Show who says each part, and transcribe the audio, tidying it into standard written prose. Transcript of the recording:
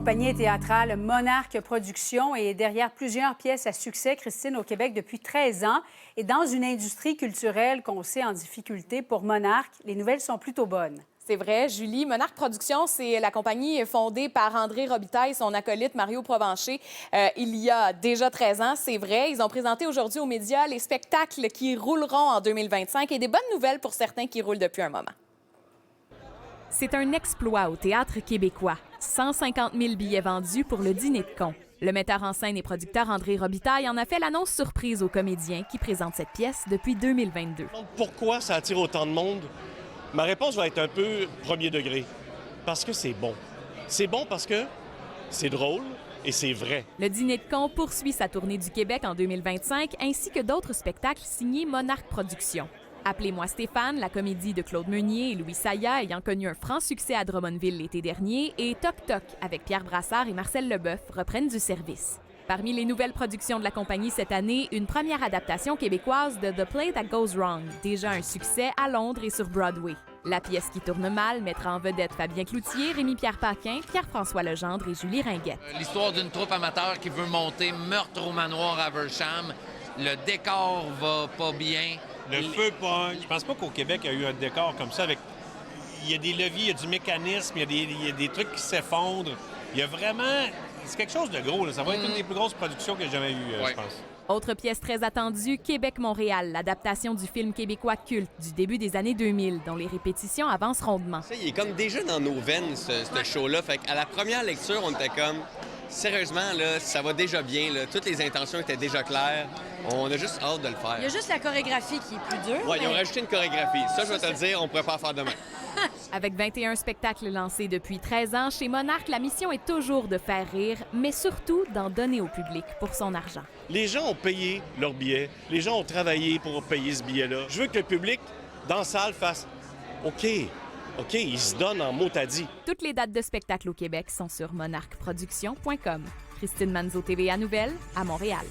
Speaker 1: Compagnie théâtrale Monarque Productions est derrière plusieurs pièces à succès, Christine, au Québec depuis 13 ans. Et dans une industrie culturelle qu'on sait en difficulté pour Monarque, les nouvelles sont plutôt bonnes.
Speaker 2: C'est vrai, Julie. Monarque Productions, c'est la compagnie fondée par André Robitaille et son acolyte Mario Provencher il y a déjà 13 ans. C'est vrai. Ils ont présenté aujourd'hui aux médias les spectacles qui rouleront en 2025 et des bonnes nouvelles pour certains qui roulent depuis un moment. C'est un exploit au théâtre québécois. 150 000 billets vendus pour le dîner de cons. Le metteur en scène et producteur André Robitaille en a fait l'annonce surprise aux comédiens qui présentent cette pièce depuis 2022.
Speaker 3: Pourquoi ça attire autant de monde? Ma réponse va être un peu premier degré. Parce que c'est bon. C'est bon parce que c'est drôle et c'est vrai.
Speaker 2: Le dîner de cons poursuit sa tournée du Québec en 2025 ainsi que d'autres spectacles signés Monarque Productions. Appelez-moi Stéphane, la comédie de Claude Meunier et Louis Saillat ayant connu un franc succès à Drummondville l'été dernier, et Toc Toc avec Pierre Brassard et Marcel Leboeuf reprennent du service. Parmi les nouvelles productions de la compagnie cette année, une première adaptation québécoise de The Play That Goes Wrong, déjà un succès à Londres et sur Broadway. La pièce qui tourne mal mettra en vedette Fabien Cloutier, Rémi-Pierre Paquin, Pierre-François Legendre et Julie Ringuette.
Speaker 4: L'histoire d'une troupe amateur qui veut monter meurtre au manoir à Aversham. Le décor va pas bien.
Speaker 3: Le feu pogne. Je pense pas qu'au Québec, il y a eu un décor comme ça. Il y a des leviers, il y a du mécanisme, il y a des trucs qui s'effondrent. Il y a vraiment... C'est quelque chose de gros. Là. Ça va être une des plus grosses productions que j'ai jamais eues, je pense.
Speaker 2: Autre pièce très attendue, Québec-Montréal, l'adaptation du film québécois culte du début des années 2000, dont les répétitions avancent rondement.
Speaker 5: Il est comme déjà dans nos veines, ce show-là. Fait qu'à la première lecture, on était comme... Sérieusement, là, ça va déjà bien. Là. Toutes les intentions étaient déjà claires. On a juste hâte de le faire.
Speaker 6: Il y a juste la chorégraphie qui est plus dure.
Speaker 5: Oui, ils ont rajouté une chorégraphie. Ça, je vais te le dire, on ne pourrait pas en faire demain.
Speaker 2: Avec 21 spectacles lancés depuis 13 ans, chez Monarque, la mission est toujours de faire rire, mais surtout d'en donner au public pour son argent.
Speaker 3: Les gens ont payé leur billet. Les gens ont travaillé pour payer ce billet-là. Je veux que le public, dans la salle, fasse « OK, ils se donnent en mot à dit. »
Speaker 2: Toutes les dates de spectacle au Québec sont sur monarqueproduction.com. Christine Manzo, TVA Nouvelles, à Montréal.